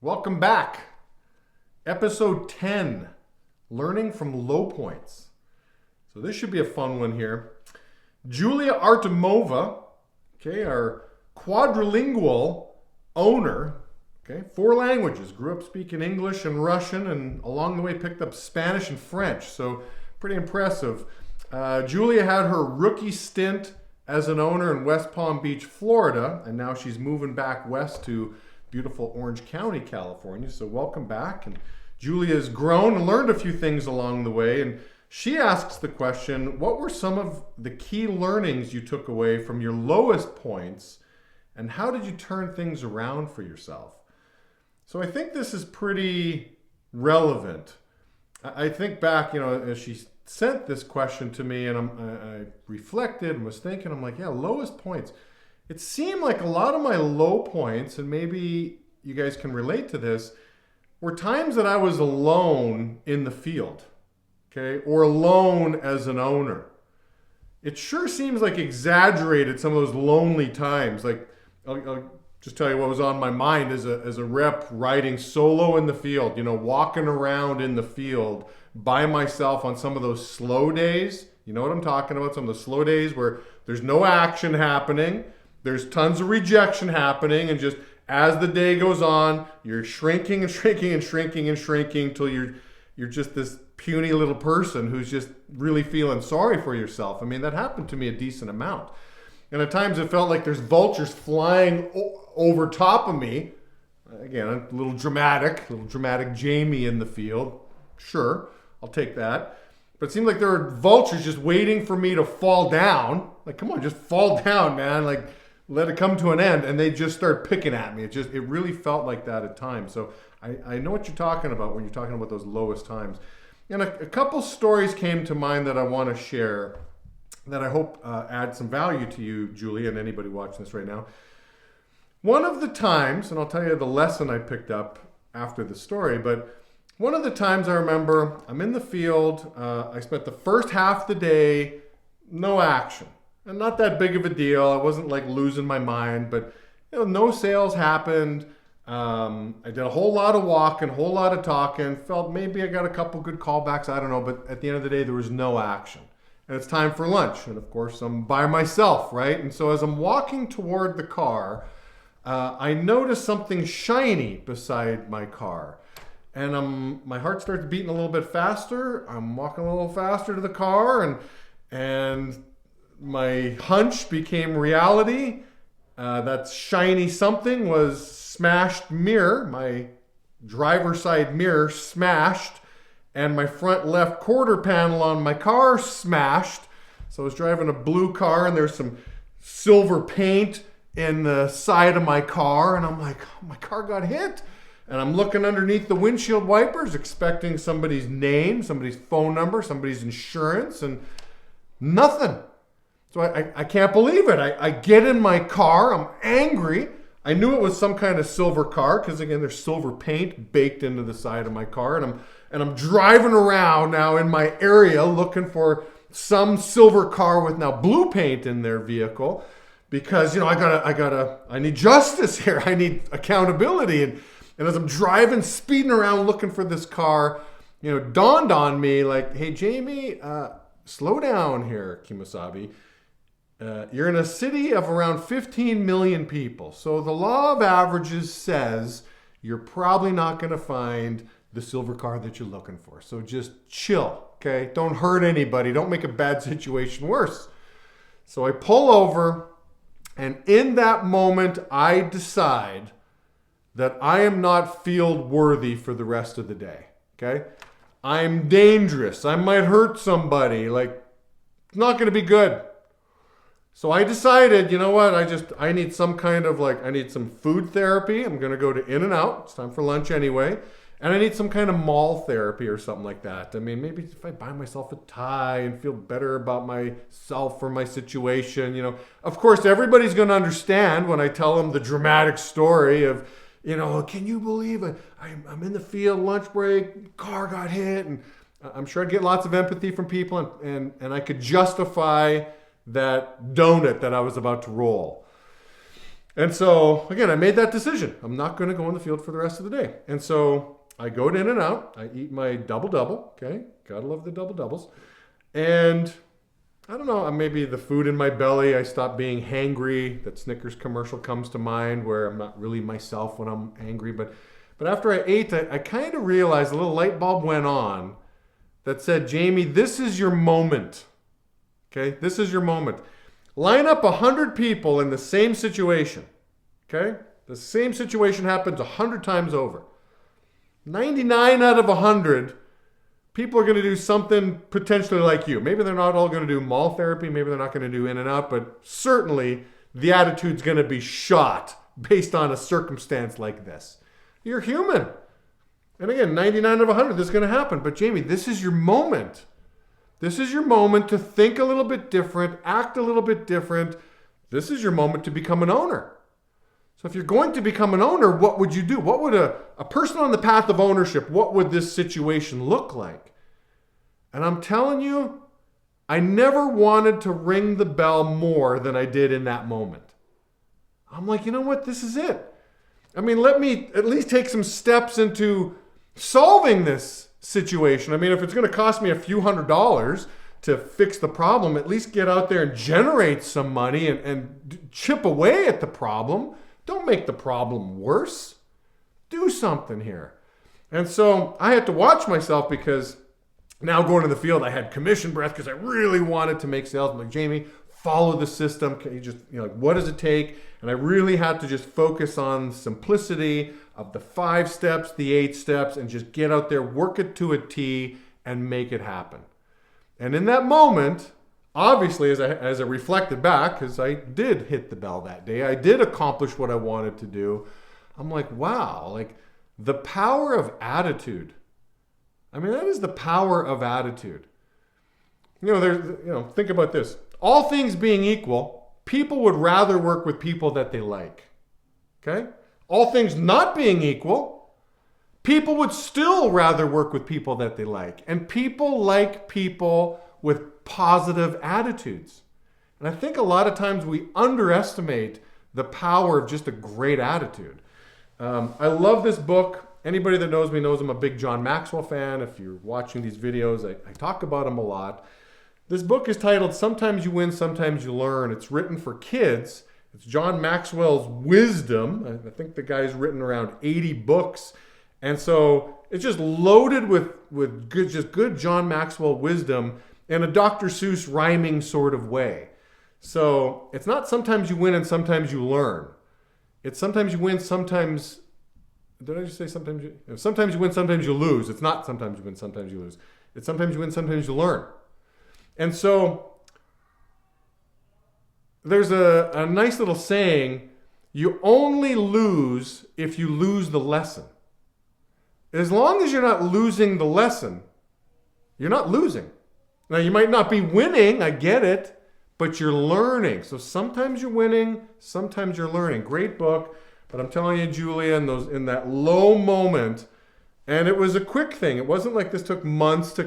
Welcome back. Episode 10, Learning from Low Points. So this should be a fun one here. Julia Artemova, our quadrilingual owner, 4 languages, grew up speaking English and Russian, and along the way picked up Spanish and French, so pretty impressive. Julia had her rookie stint as an owner in West Palm Beach, Florida, and now she's moving back west to beautiful Orange County, California. So welcome back. And Julia's grown and learned a few things along the way. And she asks the question, what were some of the key learnings you took away from your lowest points? And how did you turn things around for yourself? So I think this is pretty relevant. I think back, as she sent this question to me and I reflected and was thinking, I'm like, lowest points. It seemed like a lot of my low points, and maybe you guys can relate to this, were times that I was alone in the field, or alone as an owner. It sure seems like exaggerated, some of those lonely times. Like, I'll just tell you what was on my mind as a rep riding solo in the field, walking around in the field by myself on some of those slow days. You know what I'm talking about? Some of the slow days where there's no action happening. There's tons of rejection happening, and just as the day goes on, you're shrinking and shrinking and shrinking and shrinking until you're just this puny little person who's just really feeling sorry for yourself. I mean, that happened to me a decent amount. And at times it felt like there's vultures flying over top of me. Again, a little dramatic Jamie in the field. Sure, I'll take that. But it seemed like there were vultures just waiting for me to fall down. Like, come on, just fall down, man. Like, let it come to an end, and they just start picking at me. It really felt like that at times. So I know what you're talking about when you're talking about those lowest times. And a couple stories came to mind that I want to share that I hope add some value to you, Julie, and anybody watching this right now. One of the times, and I'll tell you the lesson I picked up after the story, but one of the times I remember, I'm in the field, I spent the first half of the day, no action. And not that big of a deal. I wasn't like losing my mind, but no sales happened. I did a whole lot of walking, a whole lot of talking. Felt maybe I got a couple good callbacks. I don't know. But at the end of the day, there was no action. And it's time for lunch. And of course, I'm by myself, right? And so as I'm walking toward the car, I notice something shiny beside my car. And my heart starts beating a little bit faster. I'm walking a little faster to the car, and my hunch became reality. That shiny something was smashed mirror. My driver's side mirror smashed, and my front left quarter panel on my car smashed. So I was driving a blue car, and there's some silver paint in the side of my car, and I'm like, oh, my car got hit. And I'm looking underneath the windshield wipers, expecting somebody's name, somebody's phone number, somebody's insurance, and nothing. So I can't believe it. I get in my car. I'm angry. I knew it was some kind of silver car because, again, there's silver paint baked into the side of my car. And I'm driving around now in my area looking for some silver car with now blue paint in their vehicle because, I need justice here. I need accountability. And as I'm driving, speeding around looking for this car, dawned on me like, hey, Jamie, slow down here, Kimosabi. You're in a city of around 15 million people. So the law of averages says you're probably not going to find the silver car that you're looking for. So just chill, okay? Don't hurt anybody. Don't make a bad situation worse. So I pull over, and in that moment, I decide that I am not field worthy for the rest of the day, okay? I'm dangerous. I might hurt somebody. Like, it's not going to be good. So I decided, you know what, I need some kind of I need some food therapy. I'm going to go to In-N-Out. It's time for lunch anyway. And I need some kind of mall therapy or something like that. I mean, maybe if I buy myself a tie and feel better about myself or my situation, Of course, everybody's going to understand when I tell them the dramatic story of, can you believe it? I'm in the field, lunch break, car got hit. And I'm sure I'd get lots of empathy from people and I could justify that donut that I was about to roll. And so, again, I made that decision. I'm not going to go on the field for the rest of the day. And so I go in and out. I eat my double-double, okay? Gotta love the double-doubles. And I don't know, maybe the food in my belly, I stop being hangry. That Snickers commercial comes to mind where I'm not really myself when I'm angry. But after I ate, I kind of realized a little light bulb went on that said, Jamie, this is your moment. Okay? This is your moment. Line up 100 people in the same situation. Okay? The same situation happens 100 times over. 99 out of 100 people are going to do something potentially like you. Maybe they're not all going to do mall therapy. Maybe they're not going to do in and out. But certainly the attitude's going to be shot based on a circumstance like this. You're human. And again, 99 out of 100, this is going to happen. But Jamie, this is your moment. This is your moment to think a little bit different, act a little bit different. This is your moment to become an owner. So if you're going to become an owner, what would you do? What would a person on the path of ownership, what would this situation look like? And I'm telling you, I never wanted to ring the bell more than I did in that moment. I'm like, you know what? This is it. I mean, let me at least take some steps into solving this situation. I mean, if it's going to cost me a few $100s to fix the problem, at least get out there and generate some money and chip away at the problem. Don't make the problem worse. Do something here. And so I had to watch myself because now going to the field, I had commission breath because I really wanted to make sales. I'm like, Jamie, follow the system. Can you just, like, what does it take? And I really had to just focus on simplicity of the 5 steps, the 8 steps, and just get out there, work it to a T, and make it happen. And in that moment, obviously, as I reflected back, because I did hit the bell that day, I did accomplish what I wanted to do. I'm like, wow, like the power of attitude. I mean, that is the power of attitude. Think about this. All things being equal, people would rather work with people that they like. Okay? All things not being equal, people would still rather work with people that they like. And people like people with positive attitudes. And I think a lot of times we underestimate the power of just a great attitude. I love this book. Anybody that knows me knows I'm a big John Maxwell fan. If you're watching these videos, I talk about him a lot. This book is titled Sometimes You Win, Sometimes You Learn. It's written for kids. It's John Maxwell's wisdom. I think the guy's written around 80 books. And so it's just loaded with good John Maxwell wisdom in a Dr. Seuss rhyming sort of way. So it's not sometimes you win and sometimes you learn. It's sometimes you win, sometimes... Did I just say sometimes you... Sometimes you win, sometimes you lose. It's not sometimes you win, sometimes you lose. It's sometimes you win, sometimes you learn. And so there's a nice little saying, you only lose if you lose the lesson. As long as you're not losing the lesson, you're not losing. Now, you might not be winning, I get it, but you're learning. So sometimes you're winning, sometimes you're learning. Great book, but I'm telling you, Julia, in that low moment, and it was a quick thing. It wasn't like this took months to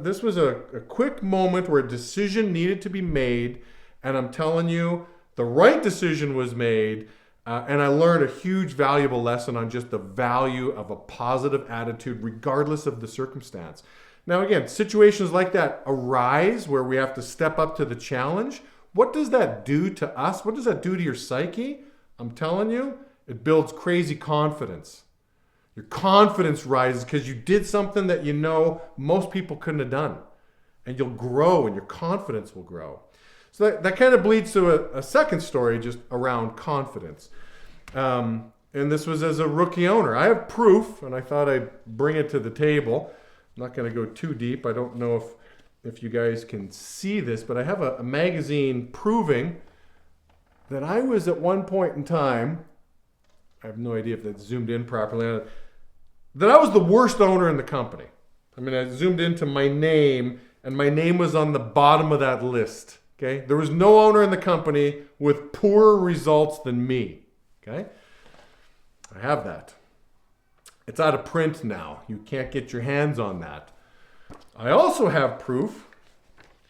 this was a quick moment where a decision needed to be made, and I'm telling you, the right decision was made, and I learned a huge, valuable lesson on just the value of a positive attitude, regardless of the circumstance. Now, again, situations like that arise where we have to step up to the challenge. What does that do to us? What does that do to your psyche? I'm telling you, it builds crazy confidence. Your confidence rises because you did something that you know most people couldn't have done. And you'll grow and your confidence will grow. So that kind of bleeds to a second story just around confidence. And this was as a rookie owner. I have proof, and I thought I'd bring it to the table. I'm not going to go too deep. I don't know if you guys can see this, but I have a magazine proving that I was at one point in time, I have no idea if that's zoomed in properly, that I was the worst owner in the company. I mean, I zoomed into my name, and my name was on the bottom of that list. Okay? There was no owner in the company with poorer results than me. Okay? I have that. It's out of print now. You can't get your hands on that. I also have proof.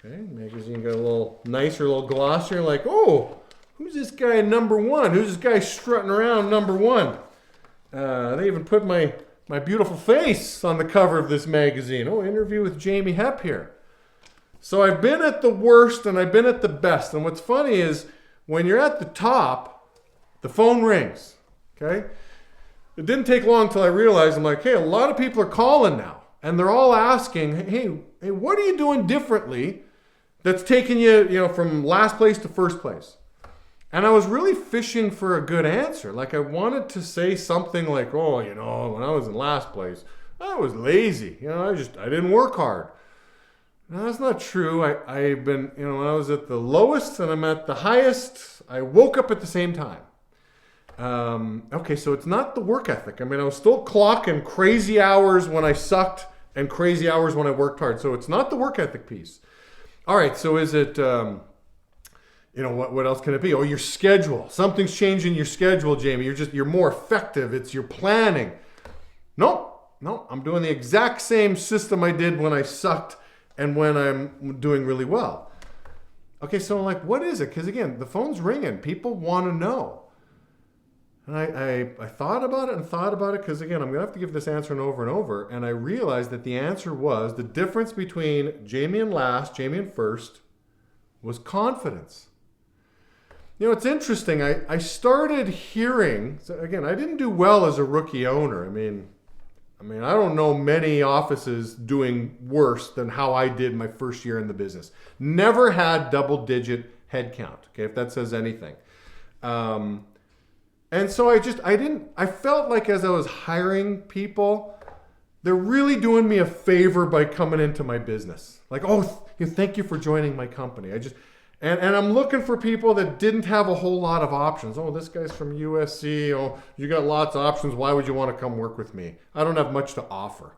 Okay, magazine got a little nicer, a little glossier, like, oh, who's this guy number one? Who's this guy strutting around number one? They even put my beautiful face on the cover of this magazine. Oh, interview with Jamie Hepp here. So I've been at the worst and I've been at the best. And what's funny is when you're at the top, the phone rings. Okay? It didn't take long until I realized, I'm like, hey, a lot of people are calling now. And they're all asking, hey, what are you doing differently that's taking you, from last place to first place? And I was really fishing for a good answer. Like I wanted to say something like, oh, when I was in last place, I was lazy. I didn't work hard. No, that's not true. I've been, when I was at the lowest and I'm at the highest, I woke up at the same time. Okay, so it's not the work ethic. I was still clocking crazy hours when I sucked and crazy hours when I worked hard. So it's not the work ethic piece. All right, so is it, what else can it be? Oh, your schedule. Something's changing your schedule, Jamie. You're more effective. It's your planning. No, I'm doing the exact same system I did when I sucked and when I'm doing really well. Okay, so I'm like, what is it? Because again, the phone's ringing. People want to know. And I thought about it because again, I'm going to have to give this answer over and over. And I realized that the answer was the difference between Jamie and last, Jamie and first was confidence. It's interesting. I started hearing, so again, I didn't do well as a rookie owner. I don't know many offices doing worse than how I did my first year in the business. Never had double-digit headcount, okay, if that says anything. And so I felt like as I was hiring people, they're really doing me a favor by coming into my business. Like, oh, thank you for joining my company. And I'm looking for people that didn't have a whole lot of options. Oh, this guy's from USC. Oh, you got lots of options. Why would you want to come work with me? I don't have much to offer.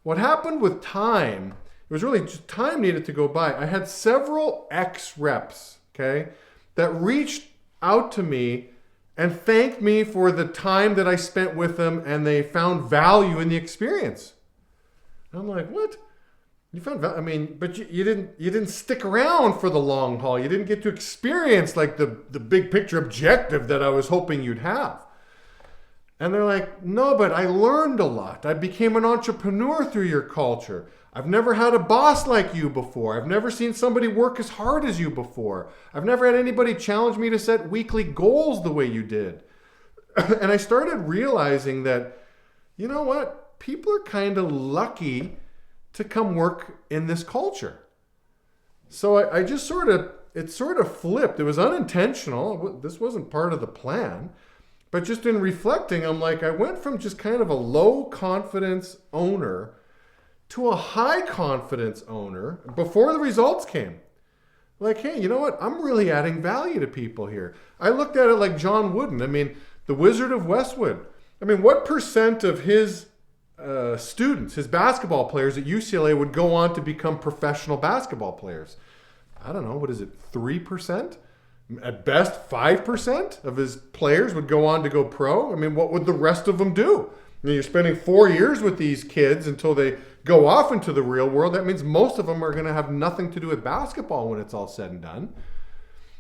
What happened with time, it was really just time needed to go by. I had several ex-reps, okay, that reached out to me and thanked me for the time that I spent with them and they found value in the experience. And I'm like, what? You found value? But you didn't stick around for the long haul. You didn't get to experience like the big picture objective that I was hoping you'd have. And they're like, no, but I learned a lot. I became an entrepreneur through your culture. I've never had a boss like you before. I've never seen somebody work as hard as you before. I've never had anybody challenge me to set weekly goals the way you did. And I started realizing that, you know what? People are kind of lucky to come work in this culture. So it sort of flipped. It was unintentional. This wasn't part of the plan. But just in reflecting, I'm like, I went from just kind of a low confidence owner to a high confidence owner before the results came. Like, hey, you know what? I'm really adding value to people here. I looked at it like John Wooden. The Wizard of Westwood. What percent of his students, his basketball players at UCLA would go on to become professional basketball players? I don't know. What is it? 3%? At best, 5% of his players would go on to go pro. What would the rest of them do? You're spending 4 years with these kids until they go off into the real world. That means most of them are going to have nothing to do with basketball when it's all said and done.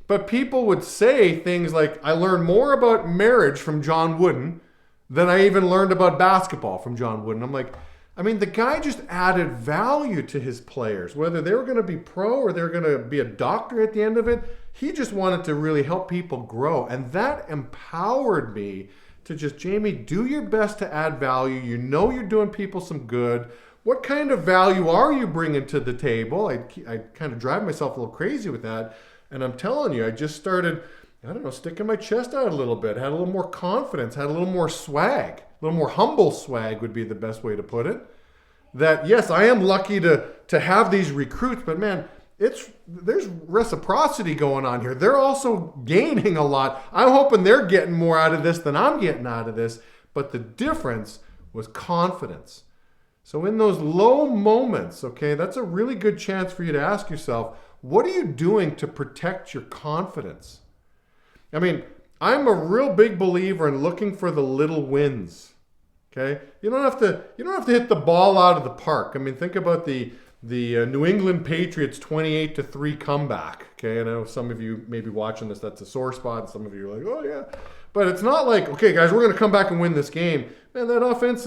But people would say things like, I learned more about marriage from John Wooden than I even learned about basketball from John Wooden. I'm like, the guy just added value to his players. Whether they were going to be pro or they were going to be a doctor at the end of it, he just wanted to really help people grow. And that empowered me to just, Jamie, do your best to add value. You're doing people some good. What kind of value are you bringing to the table? I kind of drive myself a little crazy with that. And I'm telling you, I just started, sticking my chest out a little bit, had a little more confidence, had a little more swag, a little more humble swag would be the best way to put it. That, yes, I am lucky to have these recruits, but man, there's reciprocity going on here. They're also gaining a lot. I'm hoping they're getting more out of this than I'm getting out of this. But the difference was confidence. So in those low moments, okay, that's a really good chance for you to ask yourself, what are you doing to protect your confidence? I'm a real big believer in looking for the little wins. Okay? You don't have to hit the ball out of the park. Think about the the New England Patriots 28-3 comeback. Okay, I know some of you may be watching this, that's a sore spot. Some of you are like, oh yeah. But it's not like, okay, guys, we're going to come back and win this game. Man, that offense,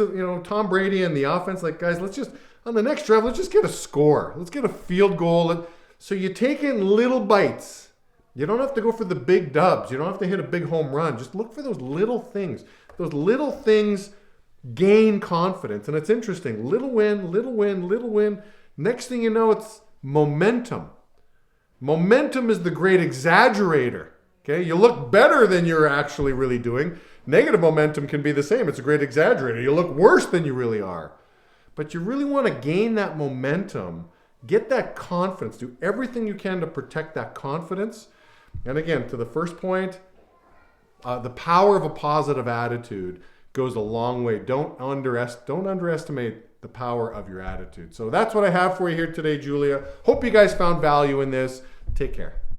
Tom Brady and the offense, like, guys, let's just, on the next drive, let's just get a score. Let's get a field goal. So you take in little bites. You don't have to go for the big dubs. You don't have to hit a big home run. Just look for those little things. Those little things gain confidence. And it's interesting. Little win, little win, little win. Next thing you know, it's momentum. Momentum is the great exaggerator. Okay, you look better than you're actually really doing. Negative momentum can be the same. It's a great exaggerator. You look worse than you really are. But you really want to gain that momentum, get that confidence, do everything you can to protect that confidence. And again, to the first point, the power of a positive attitude goes a long way. Don't underestimate the power of your attitude. So that's what I have for you here today, Julia. Hope you guys found value in this. Take care.